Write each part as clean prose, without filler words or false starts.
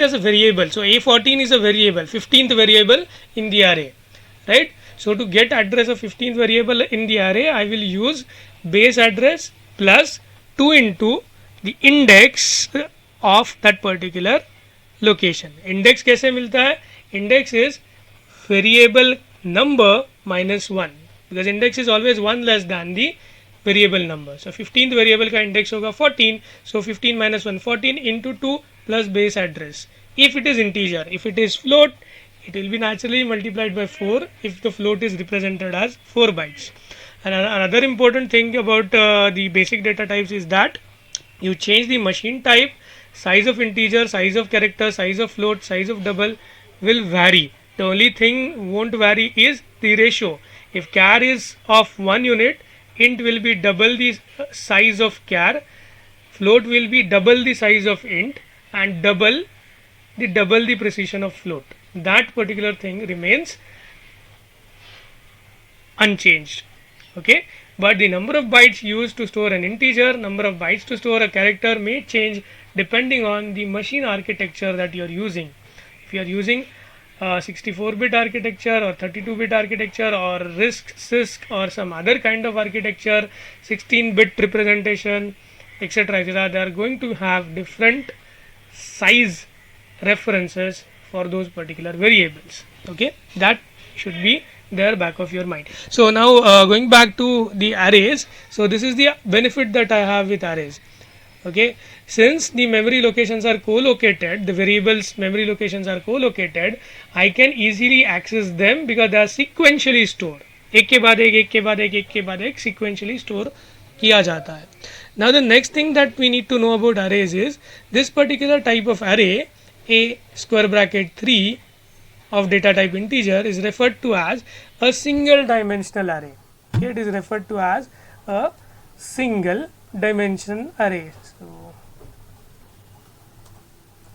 as a variable. So A14 is a variable, 15th variable in the array, right? So to get address of 15th variable in the array, I will use base address plus 2 into the index of that particular location. Index कैसे मिलता है? Index is variable number minus 1, because index is always 1 less than the variable number. So 15th variable का index होगा 14, so 15 minus 1 14 into 2 plus base address. If it is integer, if it is float, it will be naturally multiplied by 4 if the float is represented as 4 bytes. And another important thing about the basic data types is that you change the machine type, size of integer, size of character, size of float, size of double will vary. The only thing won't vary is the ratio. If char is of 1 unit, int will be double the size of char, float will be double the size of int, and double the precision of float. That particular thing remains unchanged. Okay, but the number of bytes used to store an integer, number of bytes to store a character may change depending on the machine architecture that you are using. If you are using 64-bit architecture or 32-bit architecture or RISC, CISC or some other kind of architecture, 16-bit representation, etc., they are going to have different size references for those particular variables. Okay, that should be there back of your mind. So now going back to the arrays, so this is the benefit that I have with arrays. Okay, since the memory locations are co-located, the variables memory locations are co-located, I can easily access them because they are sequentially stored. एक के बाद एक, एक के बाद एक, एक के बाद एक sequentially store किया जाता है. Now the next thing that we need to know about arrays is this particular type of array, a square bracket 3 of data type integer, is referred to as a single dimensional array. Okay, it is referred to as a single dimension array. So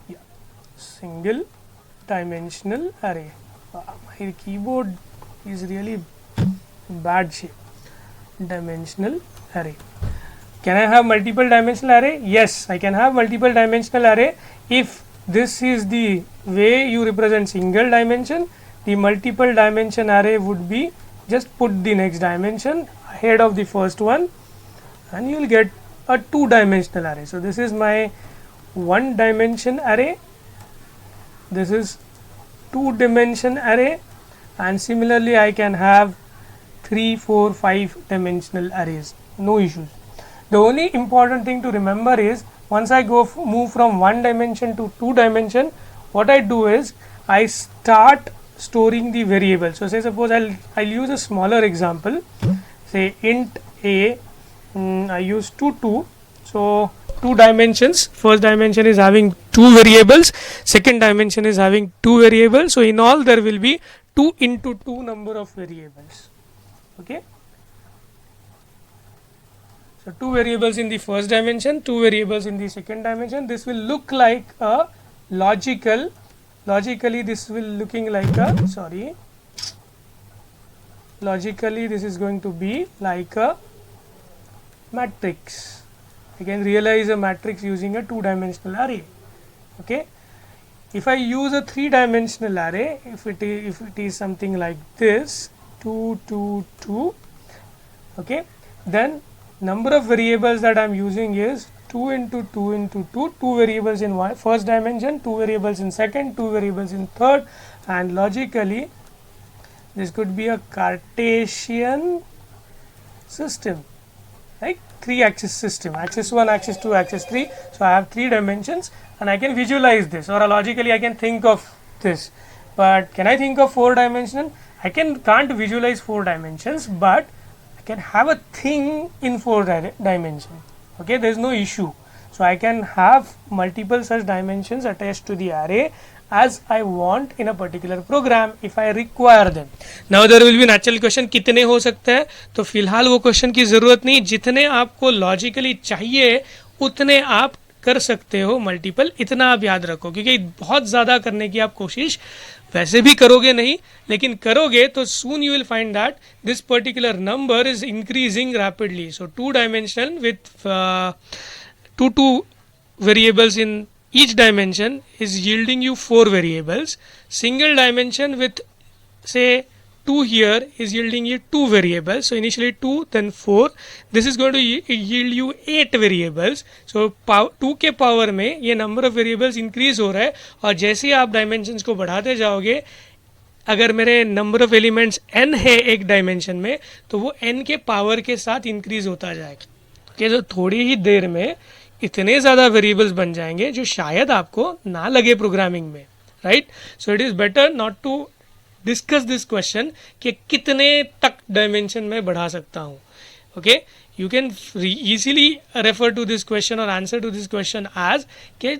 yeah, single dimensional array. My keyboard is really bad shape. Dimensional array. Can I have multiple dimensional array? Yes, I can have multiple dimensional array if this is the way you represent single dimension. The multiple dimension array would be just put the next dimension ahead of the first one and you will get a 2-dimensional array. So this is my 1-dimension array, this is 2-dimension array, and similarly I can have 3, 4, 5-dimensional arrays, no issues. The only important thing to remember is once I move from 1 dimension to 2 dimension, what I do is I start storing the variable. So say suppose I'll use a smaller example, say int a, I use 2, so 2 dimensions, first dimension is having 2 variables, second dimension is having 2 variables, so in all there will be 2 into 2 number of variables. Okay, so 2 variables in the first dimension, 2 variables in the second dimension. This will look like a logically this will looking like a logically this is going to be like a matrix. I can realize a matrix using a 2-dimensional array. Okay, if I use a 3-dimensional array, if it is something like this, 2, 2, 2, okay, then number of variables that I am using is 2 into 2 into 2, 2 variables in first dimension, 2 variables in second, 2 variables in third, and logically this could be a Cartesian system, like 3-axis system, axis 1, axis 2, axis 3. So I have 3 dimensions and I can visualize this, or logically I can think of this. But can I think of 4-dimensional? I can't visualize 4 dimensions, but I can have a thing in 4 dimension. Okay, there is no issue. So I can have multiple such dimensions attached to the array as I want in a particular program if I require them. Now there will be natural question, कितने हो सकते हैं? तो फिलहाल वो question की ज़रूरत नहीं, जितने आपको लॉजिकली चाहिए उतने आप कर सकते हो मल्टीपल, इतना आप याद रखो, क्योंकि बहुत ज़्यादा करने की आप कोशिश वैसे भी करोगे नहीं, लेकिन करोगे तो soon you will find that this particular number is increasing rapidly. So 2-dimensional with 2 variables in each dimension is yielding you 4 variables. Single dimension with say 2 here is yielding you 2 variables. So initially 2 then 4. This is going to yield you 8 variables. So 2 के power में ये number of variables increase हो रहा है और जैसे ही आप dimensions को बढ़ाते जाओगे, अगर मेरे नंबर ऑफ एलिमेंट्स n है एक डायमेंशन में तो वो n के पावर के साथ इंक्रीज होता जाएगा. ओके, तो थोड़ी ही देर में इतने ज़्यादा वेरिएबल्स बन जाएंगे जो शायद आपको ना लगे प्रोग्रामिंग में, right. So it is better not to discuss this question कि कितने तक डायमेंशन में बढ़ा सकता हूँ. Okay, you can easily refer to this question और answer to this question as कि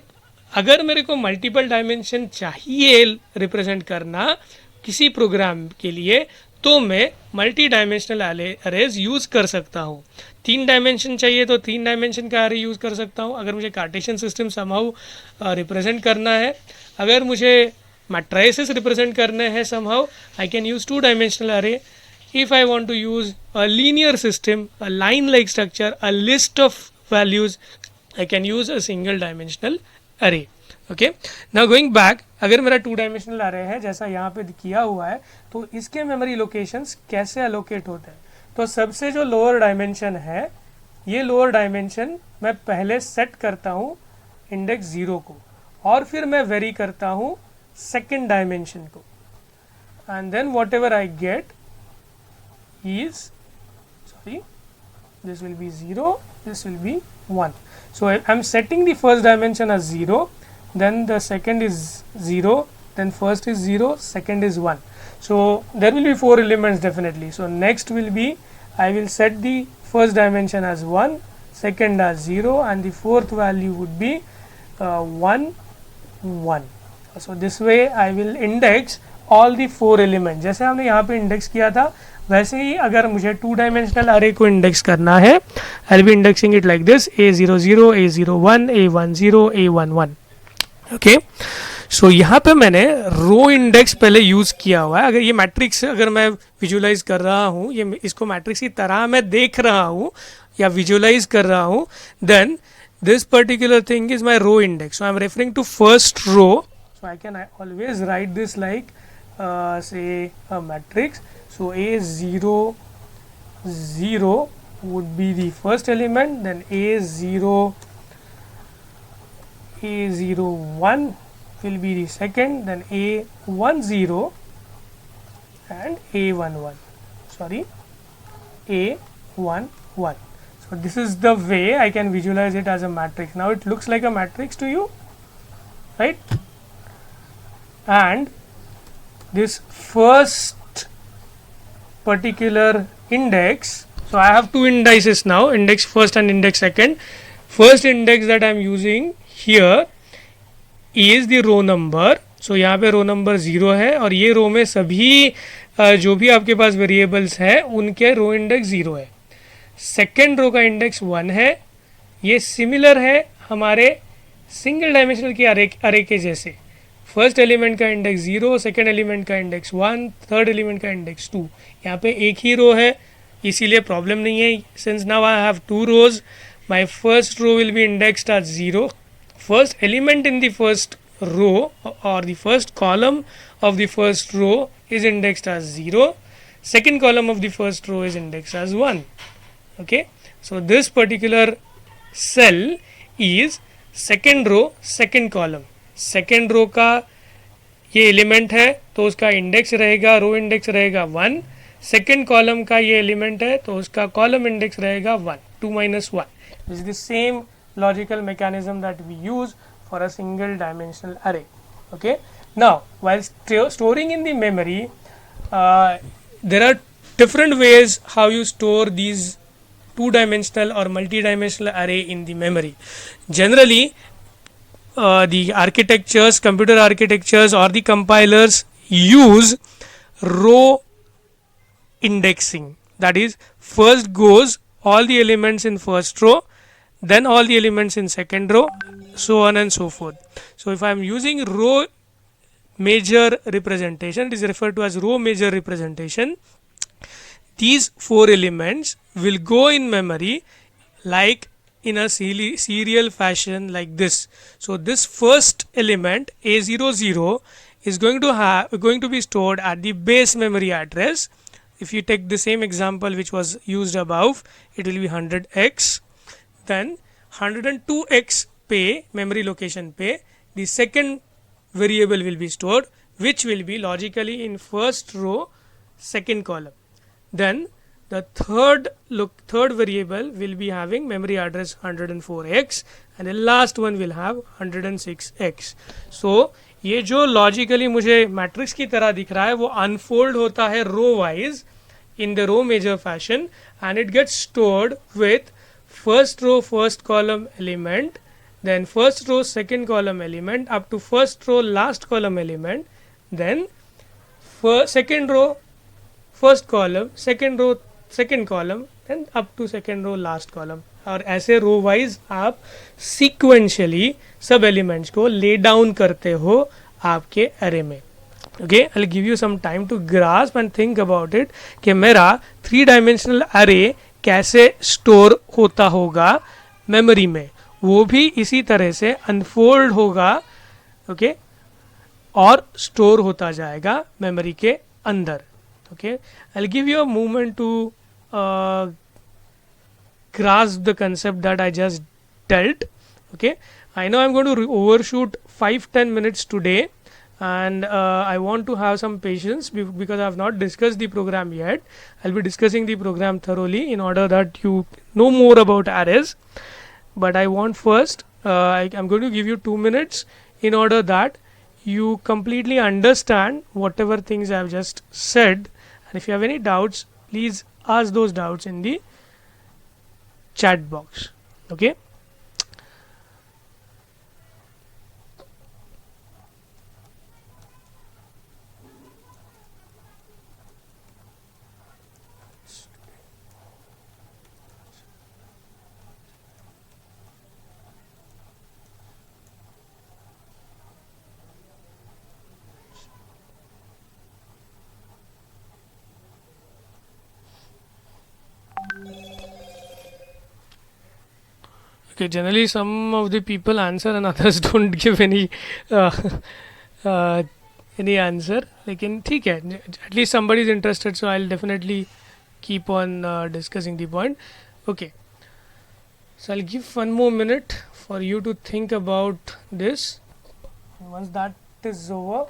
अगर मेरे को मल्टीपल डायमेंशन चाहिए रिप्रेजेंट करना किसी प्रोग्राम के लिए तो मैं मल्टी डायमेंशनल अरेज यूज़ कर सकता हूँ. 3 डायमेंशन चाहिए तो 3 डायमेंशन का अरे यूज़ कर सकता हूँ. अगर मुझे कार्टेशियन सिस्टम समहाउ रिप्रेजेंट करना है, अगर मुझे मैट्राइसेस रिप्रेजेंट करने हैं somehow, I can use 2 dimensional अरे. if I want to use a linear system, a line like structure, a list of values, I can use a single dimensional array. Okay, now going back, अगर मेरा 2 dimensional अरे है जैसा यहाँ पे किया हुआ है तो इसके मेमोरी लोकेशंस कैसे अलोकेट होते हैं. तो सबसे जो लोअर डायमेंशन है, ये लोअर डायमेंशन मैं पहले सेट करता हूँ इंडेक्स 0 को और फिर मैं वेरी करता हूँ सेकेंड डायमेंशन को, and then whatever I get is, sorry, this will be 0, this will be 1. So I am setting the first dimension as 0, then the second is 0, then first is 0, second is 1. So there will be 4 elements definitely. So next will be, I will set the first dimension as 1, second as 0, and the fourth value would be 1, 1. So this way I will index all the 4 elements. जैसे हमने यहाँ पे index किया था वैसे ही अगर मुझे 2 dimensional अरे को इंडेक्स करना है, I will be indexing it like this, A00, A01, A10, A11. Okay, so यहाँ पे मैंने रो इंडेक्स पहले यूज़ किया हुआ है. अगर ये मैट्रिक्स अगर मैं विजुलाइज कर रहा हूँ, ये इसको मैट्रिक्स की तरह मैं देख रहा हूँ या विजुलाइज कर रहा हूँ, then this particular thing is my row index. So I am referring to first row. So I can always write this like say a matrix. So A00 would be the first element, then A01 will be the second, then A10 and A11. Sorry, A11. So this is the way I can visualize it as a matrix. Now it looks like a matrix to you, right? And this first particular index, so I have 2 indices now, index first and index second. First index that I am using here is the row number. So यहाँ पे row number 0 है और ये row में सभी जो भी आपके पास वेरिएबल्स हैं उनके row index 0 है. सेकेंड रो का इंडेक्स 1 है. ये सिमिलर है हमारे सिंगल डायमेंशनल के अरे के जैसे. फर्स्ट एलिमेंट का इंडेक्स 0, सेकेंड एलिमेंट का इंडेक्स 1, थर्ड एलिमेंट का इंडेक्स 2. यहाँ पे एक ही रो है इसीलिए प्रॉब्लम नहीं है. Since now I have 2 rows, my first row will be indexed as 0. First element in the first row और the first column of the first row is indexed as 0. Second column of the first row is indexed as 1. Okay, so this particular cell is second row second column. Second row का ये element है तो उसका index रहेगा, row index रहेगा 1. Second column का ये element है तो उसका कॉलम इंडेक्स रहेगा 1, 2 minus 1. This is the same logical mechanism that we use for a single dimensional array. Okay, now while storing in the memory, there are different ways how you store these 2-dimensional or multi-dimensional array in the memory. Generally, the architectures, computer architectures or the compilers use row indexing. That is, first goes all the elements in first row, then all the elements in second row, so on and so forth. So if I am using row major representation, it is referred to as row major representation. These 4 elements will go in memory like in a serial fashion like this. So this first element A00 is going to be stored at the base memory address. If you take the same example which was used above, it will be 100x. Then 102x pay, memory location pay, the second variable will be stored, which will be logically in first row, second column. Then the third variable will be having memory address 104x, and the last one will have 106x. So ये जो logically मुझे matrix की तरह दिख रहा है वो unfold होता है row wise in the row major fashion, and it gets stored with first row first column element, then first row second column element up to first row last column element, then second row first column, second row second column, then up to second row last column. और ऐसे row wise आप sequentially सब elements को lay down करते हो आपके अरे में. Okay, I'll give you some time to grasp and think about it कि मेरा 3-dimensional array कैसे स्टोर होता होगा मेमोरी में, वो भी इसी तरह से अनफोल्ड होगा. ओके, और स्टोर होता जाएगा मेमोरी के अंदर. Okay, I'll give you a moment to grasp the concept that I just dealt. Okay, I know I'm going to overshoot 5-10 minutes today, and I want to have some patience because I have not discussed the program yet. I'll be discussing the program thoroughly in order that you know more about arrays. But I want first, I'm going to give you 2 minutes in order that you completely understand whatever things I have just said. And if you have any doubts, please ask those doubts in the chat box. Okay. Okay, generally some of the people answer and others don't give any answer. लेकिन ठीक है, at least somebody is interested, so I'll definitely keep on discussing the point. Okay, so I'll give 1 more minute for you to think about this. Once that is over,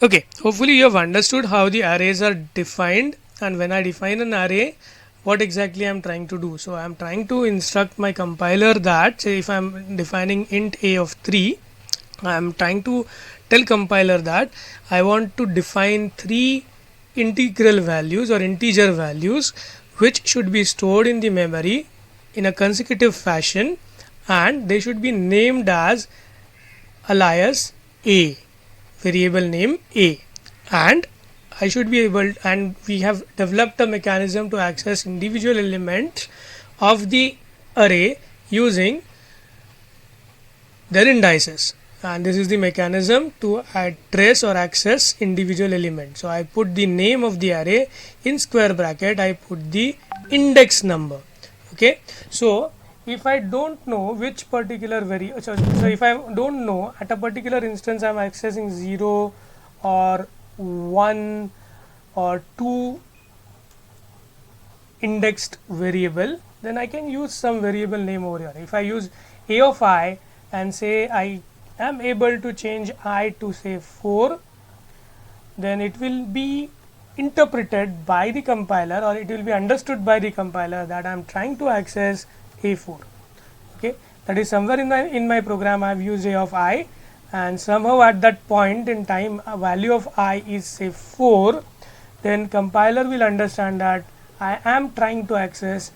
okay, hopefully you have understood how the arrays are defined, and when I define an array, what exactly I am trying to do. So I am trying to instruct my compiler that, say if I am defining int a of 3, I am trying to tell compiler that I want to define 3 integral values or integer values which should be stored in the memory in a consecutive fashion, and they should be named as alias a, variable name a, and I should be able, and we have developed a mechanism to access individual elements of the array using their indices, and this is the mechanism to address or access individual elements. So I put the name of the array in square bracket, I put the index number. Okay, so if I don't know which particular so if I don't know at a particular instance I am accessing 0 or 1 or 2 indexed variable, then I can use some variable name over here. If I use a of I and say I am able to change I to say 4, then it will be interpreted by the compiler, or it will be understood by the compiler that I am trying to access a4. Okay, that is somewhere in my program I have used a of I, and somehow at that point in time a value of I is say 4, then compiler will understand that I am trying to access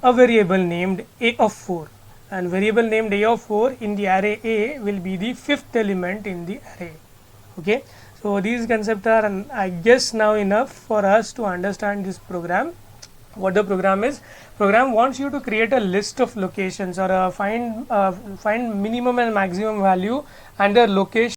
a variable named a of 4, and variable named a of 4 in the array a will be the 5th element in the array. Okay, so these concepts are, I guess, now enough for us to understand this program. what the program wants you to create a list of locations or find minimum and maximum value and their location